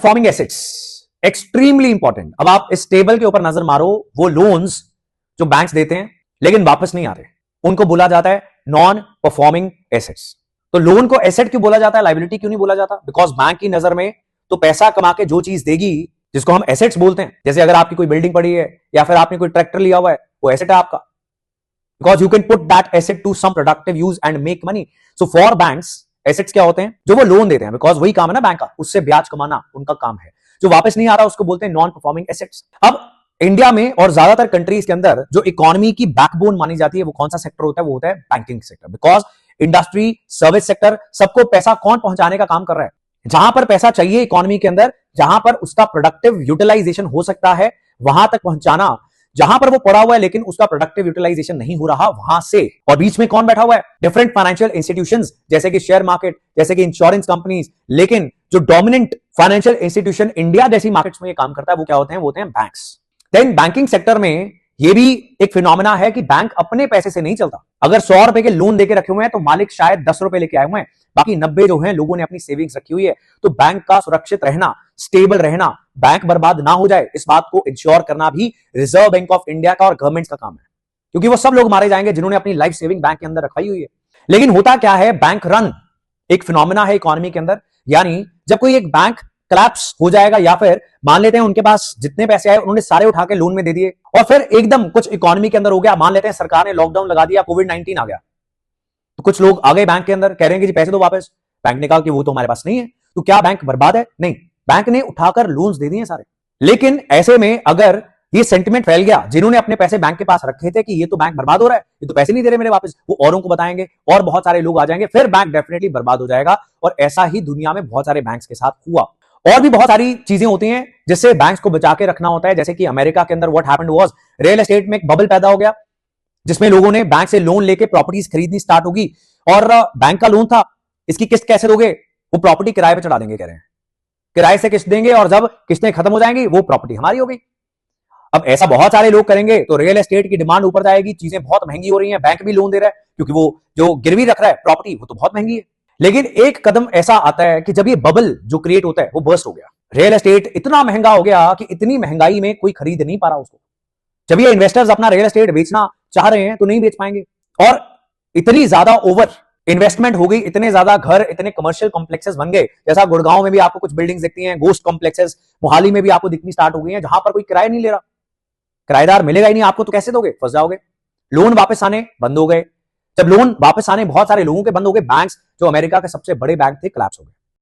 Performing assets extremely important. अब आप इस टेबल के ऊपर नजर मारो, वो लोन्स जो बैंक्स देते हैं लेकिन वापस नहीं आते, उनको बोला जाता है नॉन परफॉर्मिंग एसेट्स। तो लोन को एसेट क्यों बोला जाता है, लाइबिलिटी क्यों नहीं बोला जाता? बिकॉज बैंक की नजर में तो पैसा कमा के जो चीज देगी जिसको हम एसेट्स बोलते हैं, जैसे अगर आपकी कोई बिल्डिंग पड़ी है या फिर आपने कोई ट्रैक्टर लिया हुआ है, वो एसेट है आपका, because you can put that asset to some productive use and make money. So for banks assets क्या होते हैं? जो वो लोन देते हैं, बिकॉज वही काम है ना बैंक का, उससे ब्याज कमाना उनका काम है। जो वापस नहीं आ रहा उसको बोलते हैं नॉन परफॉर्मिंग एसेट्स। अब इंडिया में और ज्यादातर कंट्रीज के अंदर जो इकोनॉमी की बैकबोन मानी जाती है वो कौन सा सेक्टर होता है? वो होता है banking sector. Because industry, service sector, सबको पैसा कौन पहुंचाने का काम कर रहा है? जहां पर पैसा चाहिए इकोनॉमी के अंदर, जहां पर उसका प्रोडक्टिव यूटिलाइजेशन हो सकता है, वहां तक पहुंचाना। जहां पर वो पड़ा हुआ है लेकिन उसका प्रोडक्टिव यूटिलाइजेशन नहीं हो रहा, वहां से। और बीच में कौन बैठा हुआ है? डिफरेंट फाइनेंशियल इंस्टीट्यूशंस, जैसे कि शेयर मार्केट, जैसे कि इंश्योरेंस कंपनीज। लेकिन जो डोमिनेंट फाइनेंशियल इंस्टीट्यूशन इंडिया जैसी मार्केट्स में ये काम करता है, वो क्या होते हैं? वो होते हैं बैंक्स। देन बैंकिंग सेक्टर में ये भी एक फिनोमेना है कि बैंक अपने पैसे से नहीं चलता। अगर 100 रुपए के लोन देके रखे हुए हैं तो मालिक शायद 10 रुपए लेके आए हुए हैं, बाकी 90 जो हैं लोगों ने अपनी सेविंग्स रखी हुई है। तो बैंक का सुरक्षित रहना, स्टेबल रहना, बैंक बर्बाद ना हो जाए, इस बात को इंश्योर करना भी रिजर्व बैंक ऑफ इंडिया का और गवर्नमेंट का काम है, क्योंकि वो सब लोग मारे जाएंगे जिन्होंने अपनी लाइफ सेविंग बैंक के अंदर रखाई हुई है। लेकिन होता क्या है, बैंक रन एक फिनोमेना है इकोनॉमी के अंदर। यानी जब कोई एक बैंक कोलैप्स हो जाएगा, या फिर मान लेते हैं उनके पास जितने पैसे आए उन्होंने सारे उठा के लोन में दे दिए, और फिर एकदम कुछ इकोनॉमी के अंदर हो गया, मान लेते हैं सरकार ने लॉकडाउन लगा दिया, कोविड-19 आ गया, तो कुछ लोग आ गए बैंक के अंदर, कह रहे हैं कि जी पैसे दो वापस। बैंक ने कहा कि वो तो हमारे पास नहीं है। तो क्या बैंक बर्बाद है? नहीं, बैंक ने उठाकर लोन्स दे दिए सारे। लेकिन ऐसे में अगर ये सेंटिमेंट फैल गया, जिन्होंने अपने पैसे बैंक के पास रखे थे कि ये तो बैंक बर्बाद हो रहा है, ये तो पैसे नहीं दे रहे मेरे वापस, वो औरों को बताएंगे और बहुत सारे लोग आ जाएंगे, फिर बैंक डेफिनेटली बर्बाद हो जाएगा। और ऐसा ही दुनिया में बहुत सारे बैंक्स के साथ हुआ। और भी बहुत सारी चीजें होती हैं जिससे बैंक्स को बचा के रखना होता है। जैसे कि अमेरिका के अंदर what happened was, real estate में एक बबल पैदा हो गया, जिसमें लोगों ने बैंक से लोन लेके प्रॉपर्टीज खरीदनी स्टार्ट होगी। और बैंक का लोन था, इसकी किस्त कैसे दोगे? वो प्रॉपर्टी किराए पे चढ़ा देंगे, कह रहे हैं किराए से किस्त देंगे, और जब किस्तें खत्म हो जाएंगी वो प्रॉपर्टी हमारी हो गई। अब ऐसा बहुत सारे लोग करेंगे तो रियल एस्टेट की डिमांड ऊपर जाएगी, चीजें बहुत महंगी हो रही हैं, बैंक भी लोन दे रहा है क्योंकि वो जो गिरवी रख रहा है प्रॉपर्टी वो तो बहुत महंगी है। लेकिन एक कदम ऐसा आता है कि जब ये बबल जो क्रिएट होता है वो बर्स्ट हो गया, रियल एस्टेट इतना महंगा हो गया कि इतनी महंगाई में कोई खरीद नहीं पा रहा उसको। जब ये इन्वेस्टर्स अपना रियल एस्टेट बेचना चाह रहे हैं तो नहीं बेच पाएंगे, और इतनी ज्यादा ओवर इन्वेस्टमेंट हो गई, इतने ज्यादा घर, इतने कमर्शियल कॉम्प्लेक्सेस बन गए। जैसा गुड़गांव में भी आपको कुछ बिल्डिंग्स दिखती हैं, गोस्ट कॉम्प्लेक्सेस, मोहाली में भी आपको दिखनी स्टार्ट हो गई हैं, जहां पर कोई किराया नहीं ले रहा, किराएदार मिलेगा ही नहीं आपको, तो कैसे दोगे? फंस जाओगे। लोन वापस आने बंद हो गए। जब लोन वापस आने बहुत सारे लोगों के बंद हो गए, बैंक्स जो अमेरिका के सबसे बड़े बैंक थे कोलैप्स हो गए।